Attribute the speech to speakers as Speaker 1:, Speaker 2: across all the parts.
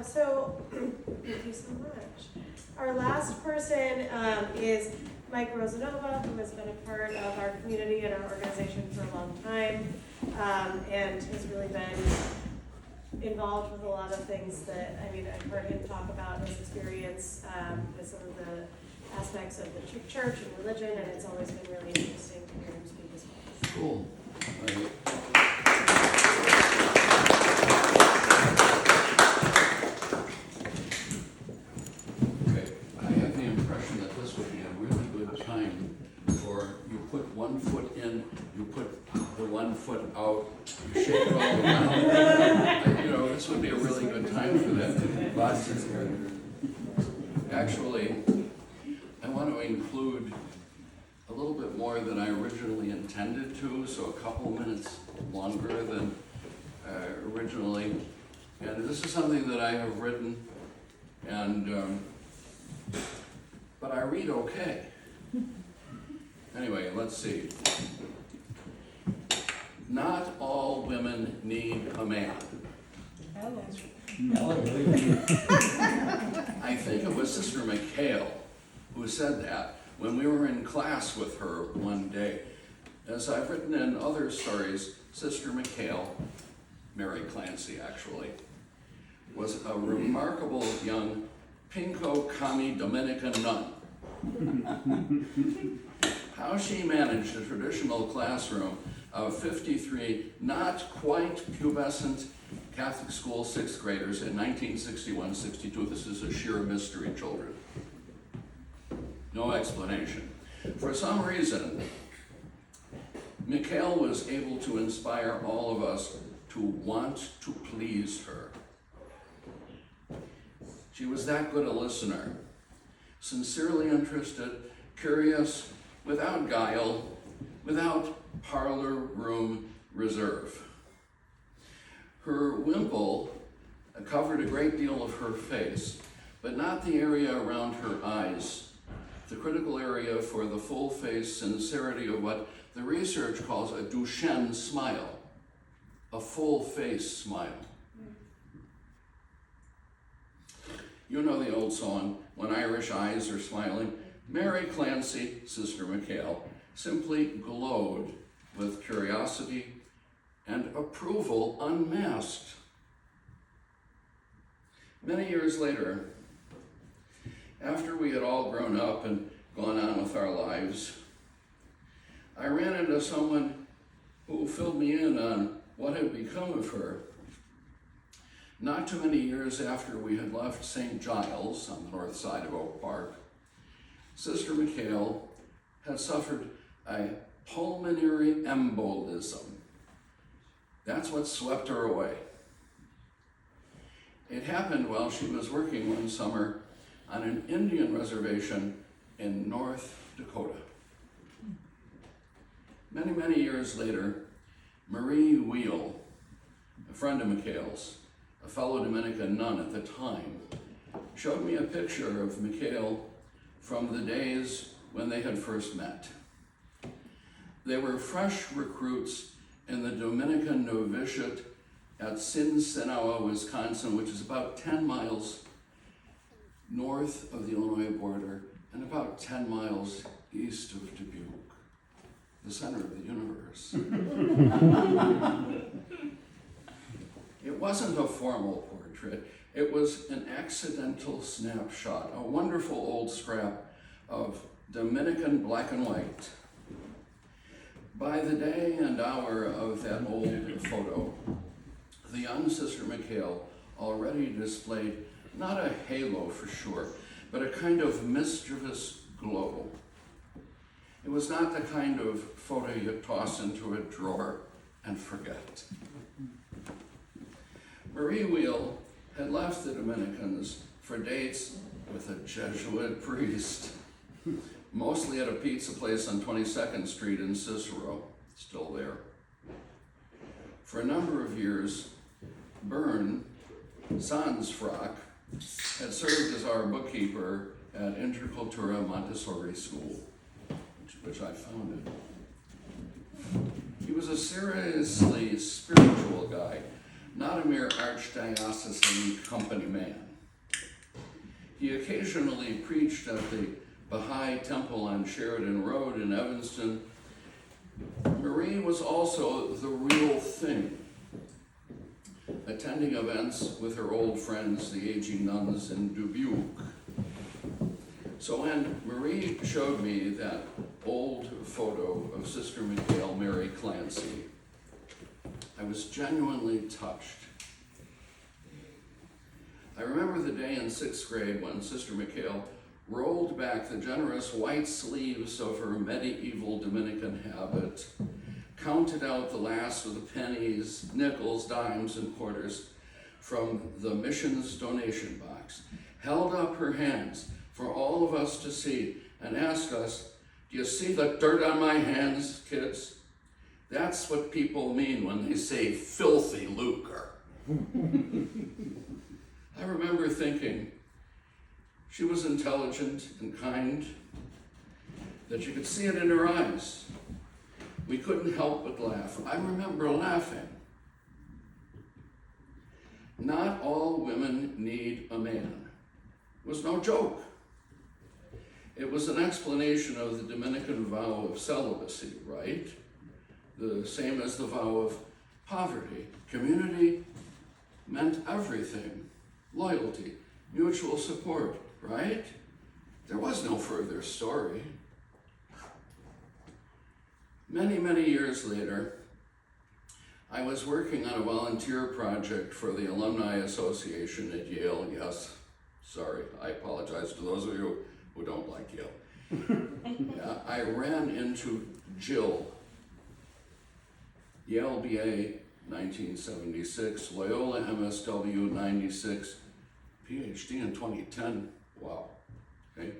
Speaker 1: So thank you so much. Our last person is Michael Rosanova, who has been a part of our community and our organization for a long time, and has really been involved with a lot of things that, I've heard him talk about his experience with some of the aspects of the church and religion, and it's always been really interesting to hear him speak as well.
Speaker 2: Cool. Okay, I have the impression that this would be a really good time for you put one foot in, you put the 1 foot out, you shake it all around. This would be a really good time for that. Actually, I want to include a little bit more than I originally intended to, so a couple minutes longer than originally. And this is something that I have written, and but I read okay. Anyway, let's see. Not all women need a man. I think it was Sister McHale who said that when we were in class with her one day. As I've written in other stories, Sister McHale, Mary Clancy actually, was a remarkable young Pinko Kami Dominican nun. How she managed a traditional classroom of 53 not quite pubescent Catholic school sixth graders in 1961-62, this is a sheer mystery, children. No explanation. For some reason, Mikhail was able to inspire all of us to want to please her. She was that good a listener, sincerely interested, curious, without guile, without parlor room reserve. Her wimple covered a great deal of her face, but not the area around her eyes, the critical area for the full face sincerity of what the research calls a Duchenne smile, a full face smile. You know the old song, "When Irish Eyes Are Smiling." Mary Clancy, Sister McHale, simply glowed with curiosity and approval unmasked. Many years later, after we had all grown up and gone on with our lives, I ran into someone who filled me in on what had become of her. Not too many years after we had left St. Giles on the north side of Oak Park, Sister McHale had suffered a pulmonary embolism. That's what swept her away. It happened while she was working one summer on an Indian reservation in North Dakota. Many, many years later, Marie Wheel, a friend of McHale's, a fellow Dominican nun at the time, showed me a picture of McHale from the days when they had first met. They were fresh recruits in the Dominican novitiate at Sinsinawa, Wisconsin, which is about 10 miles north of the Illinois border and about 10 miles east of Dubuque, the center of the universe. It wasn't a formal portrait. It was an accidental snapshot, a wonderful old scrap of Dominican black and white. By the day and hour of that old photo, the young Sister McHale already displayed not a halo for sure, but a kind of mischievous glow. It was not the kind of photo you toss into a drawer and forget. Marie Wheel had left the Dominicans for dates with a Jesuit priest, mostly at a pizza place on 22nd Street in Cicero, still there. For a number of years, Bern, sans frock, had served as our bookkeeper at Intercultura Montessori School, which I founded. He was a seriously spiritual guy, not a mere archdiocesan company man. He occasionally preached at the Baha'i Temple on Sheridan Road in Evanston. Marie was also the real thing, attending events with her old friends, the aging nuns in Dubuque. So when Marie showed me that old photo of Sister Mikhail Mary Clancy, I was genuinely touched. I remember the day in 6th grade when Sister Mikhail rolled back the generous white sleeves of her medieval Dominican habit, counted out the last of the pennies, nickels, dimes, and quarters from the mission's donation box, held up her hands for all of us to see, and asked us, "Do you see the dirt on my hands, kids? That's what people mean when they say filthy lucre." I remember thinking she was intelligent and kind, that you could see it in her eyes. We couldn't help but laugh. I remember laughing. Not all women need a man. It was no joke. It was an explanation of the Dominican vow of celibacy, right? The same as the vow of poverty. Community meant everything. Loyalty, mutual support, right? There was no further story. Many, many years later, I was working on a volunteer project for the Alumni Association at Yale. Yes, sorry, I apologize to those of you who don't like Yale. I ran into Jill, Yale BA 1976, Loyola MSW 96, PhD in 2010. Wow. Okay.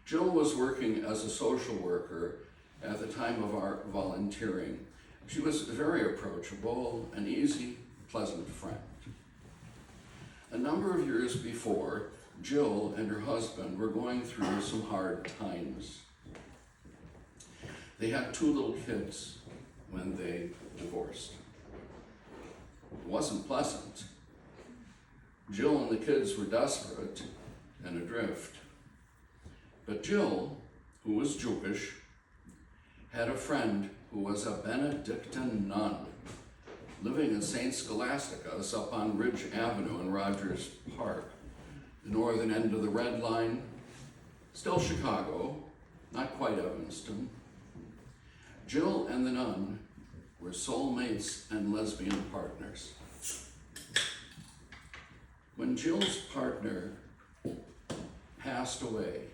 Speaker 2: Jill was working as a social worker at the time of our volunteering. She was very approachable, an easy, pleasant friend. A number of years before, Jill and her husband were going through some hard times. They had 2 little kids when they divorced. It wasn't pleasant. Jill and the kids were desperate and adrift. But Jill, who was Jewish, had a friend who was a Benedictine nun living in St. Scholastica's up on Ridge Avenue in Rogers Park, the northern end of the Red Line, still Chicago, not quite Evanston. Jill and the nun were soulmates and lesbian partners. When Jill's partner passed away,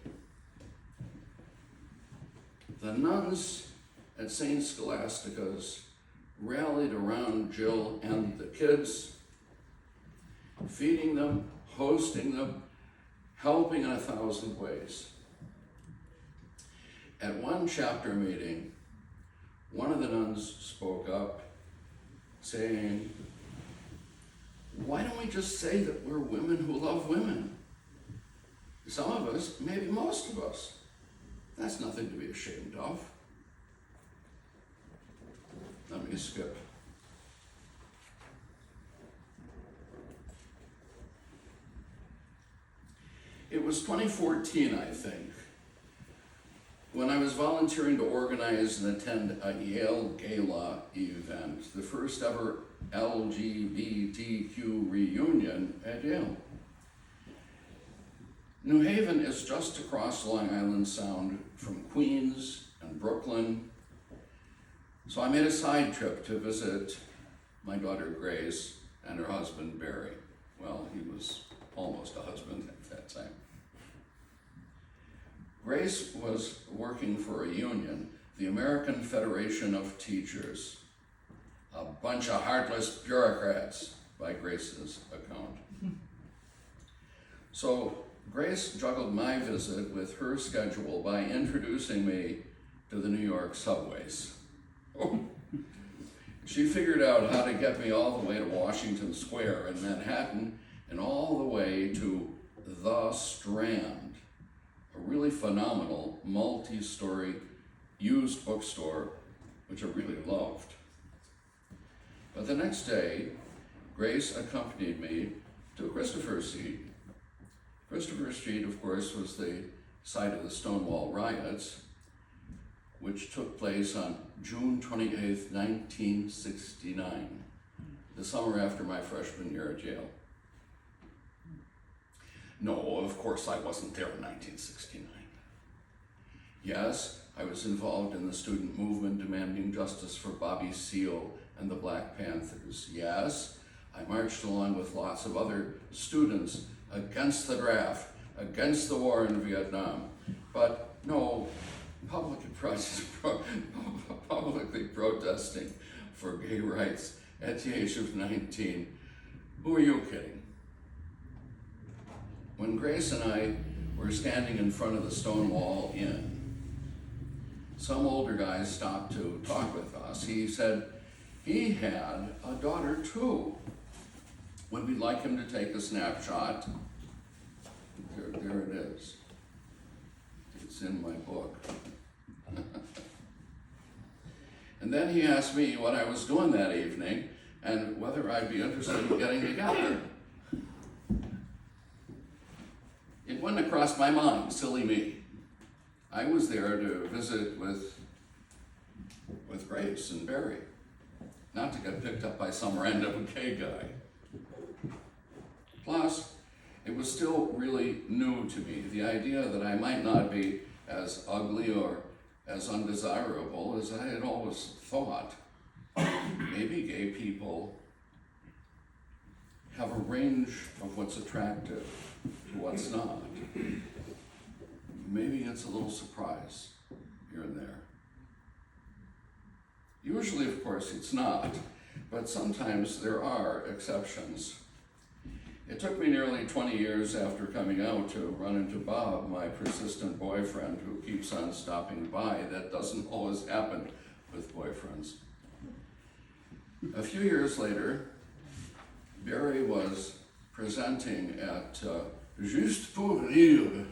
Speaker 2: the nuns at St. Scholastica's rallied around Jill and the kids, feeding them, hosting them, helping in 1,000 ways. At one chapter meeting, one of the nuns spoke up, saying, "Why don't we just say that we're women who love women? Some of us, maybe most of us. That's nothing to be ashamed of." Let me skip. It was 2014, I think, when I was volunteering to organize and attend a Yale Gala event, the first ever LGBTQ reunion at Yale. New Haven is just across Long Island Sound from Queens and Brooklyn. So I made a side trip to visit my daughter Grace and her husband Barry. Well, he was almost a husband at that time. Grace was working for a union, the American Federation of Teachers. A bunch of heartless bureaucrats, by Grace's account. So Grace juggled my visit with her schedule by introducing me to the New York subways. She figured out how to get me all the way to Washington Square in Manhattan and all the way to the Strand, a really phenomenal multi-story used bookstore, which I really loved. But the next day, Grace accompanied me to Christopher Street. Christopher Street, of course, was the site of the Stonewall riots, which took place on June 28th, 1969, the summer after my freshman year at Yale. No, of course I wasn't there in 1969. Yes, I was involved in the student movement demanding justice for Bobby Seale and the Black Panthers. Yes, I marched along with lots of other students against the draft, against the war in Vietnam. But no, publicly protesting for gay rights at the age of 19. Who are you kidding? When Grace and I were standing in front of the Stonewall Inn, some older guy stopped to talk with us. He said he had a daughter too. Would we like him to take a snapshot? There it is. It's in my book. And then he asked me what I was doing that evening and whether I'd be interested in getting together. It wouldn't have crossed my mind, silly me. I was there to visit with Grace and Barry, not to get picked up by some random gay guy. Plus, it was still really new to me, the idea that I might not be as ugly or as undesirable as I had always thought. Maybe gay people have a range of what's attractive to what's not. Maybe it's a little surprise here and there. Usually, of course, it's not, but sometimes there are exceptions. It took me nearly 20 years after coming out to run into Bob, my persistent boyfriend who keeps on stopping by. That doesn't always happen with boyfriends. A few years later, Barry was presenting at Juste pour Rire,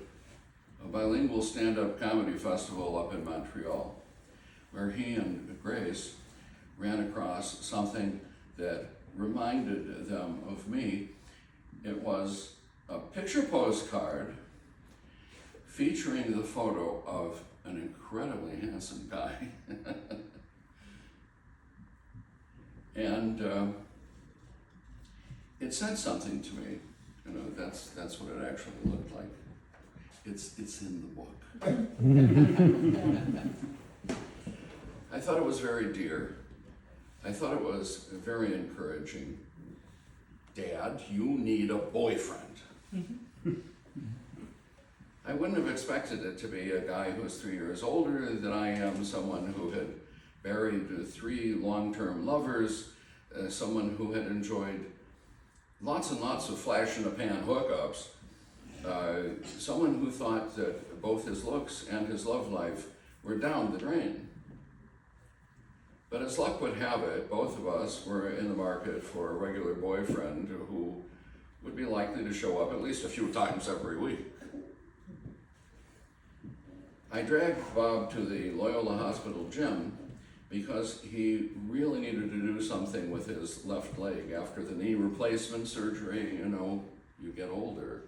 Speaker 2: a bilingual stand-up comedy festival up in Montreal, where he and Grace ran across something that reminded them of me. It was a picture postcard featuring the photo of an incredibly handsome guy. And it said something to me. You know, that's what it actually looked like. It's in the book. I thought it was very dear. I thought it was very encouraging. Dad, you need a boyfriend. I wouldn't have expected it to be a guy who was 3 years older than I am, someone who had buried 3 long-term lovers, someone who had enjoyed lots and lots of flash-in-the-pan hookups, someone who thought that both his looks and his love life were down the drain. But as luck would have it, both of us were in the market for a regular boyfriend who would be likely to show up at least a few times every week. I dragged Bob to the Loyola Hospital gym because he really needed to do something with his left leg after the knee replacement surgery. You know, you get older.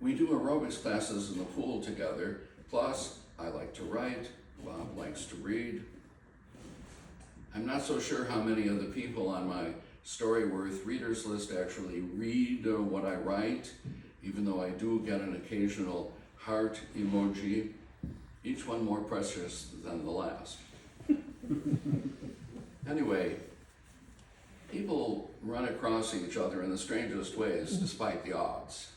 Speaker 2: We do aerobics classes in the pool together, plus I like to write, Bob likes to read. I'm not so sure how many of the people on my Storyworth readers list actually read what I write, even though I do get an occasional heart emoji, each one more precious than the last. Anyway, people run across each other in the strangest ways despite the odds.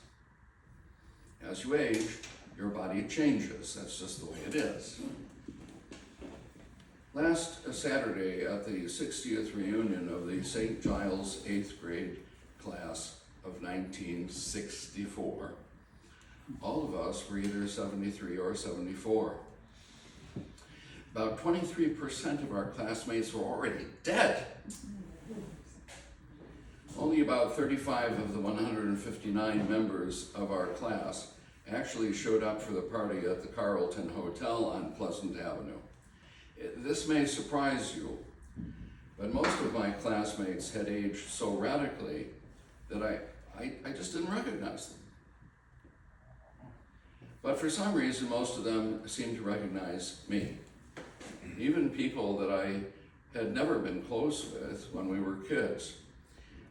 Speaker 2: As you age, your body changes. That's just the way it is. Last Saturday at the 60th reunion of the St. Giles 8th grade class of 1964, all of us were either 73 or 74. About 23% of our classmates were already dead. Only about 35 of the 159 members of our class actually showed up for the party at the Carlton Hotel on Pleasant Avenue. This may surprise you, But most of my classmates had aged so radically that I just didn't recognize them. But for some reason, most of them seemed to recognize me. Even people that I had never been close with when we were kids.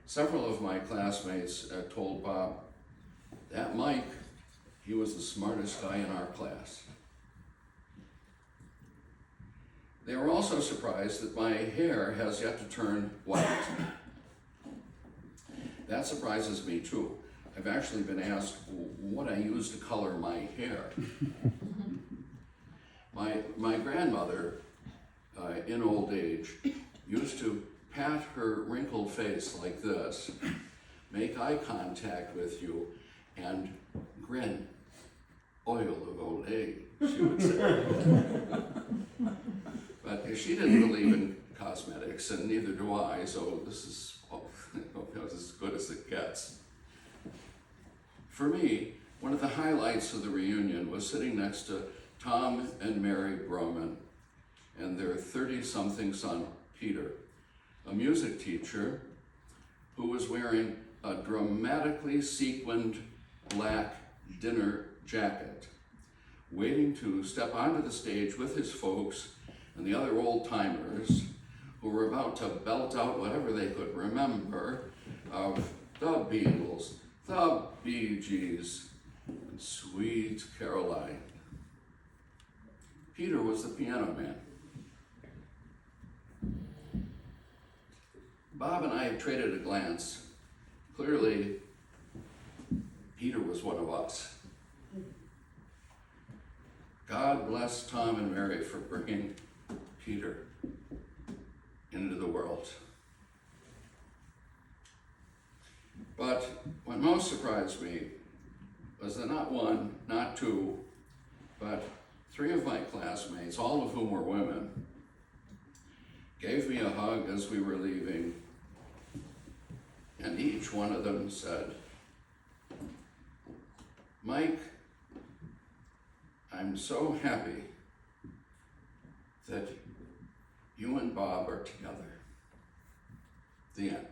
Speaker 2: Several of my classmates told Bob, that Mike, he was the smartest guy in our class. They were also surprised that my hair has yet to turn white. That surprises me too. I've actually been asked what I use to color my hair. My grandmother, in old age, used to pat her wrinkled face like this, make eye contact with you, and grin. Oil of old age, she would say. But she didn't believe in cosmetics, and neither do I, so this is as good as it gets. For me, one of the highlights of the reunion was sitting next to Tom and Mary Broman and their 30-something son, Peter, a music teacher who was wearing a dramatically sequined black dinner jacket, waiting to step onto the stage with his folks and the other old-timers who were about to belt out whatever they could remember of the Beatles, the Bee Gees, and Sweet Caroline. Peter was the piano man. Bob and I had traded a glance. Clearly, Peter was one of us. God bless Tom and Mary for bringing Peter into the world. But what most surprised me was that not one, not two, but 3 of my classmates, all of whom were women, gave me a hug as we were leaving, and each one of them said, Mike, I'm so happy that you and Bob are together. The end.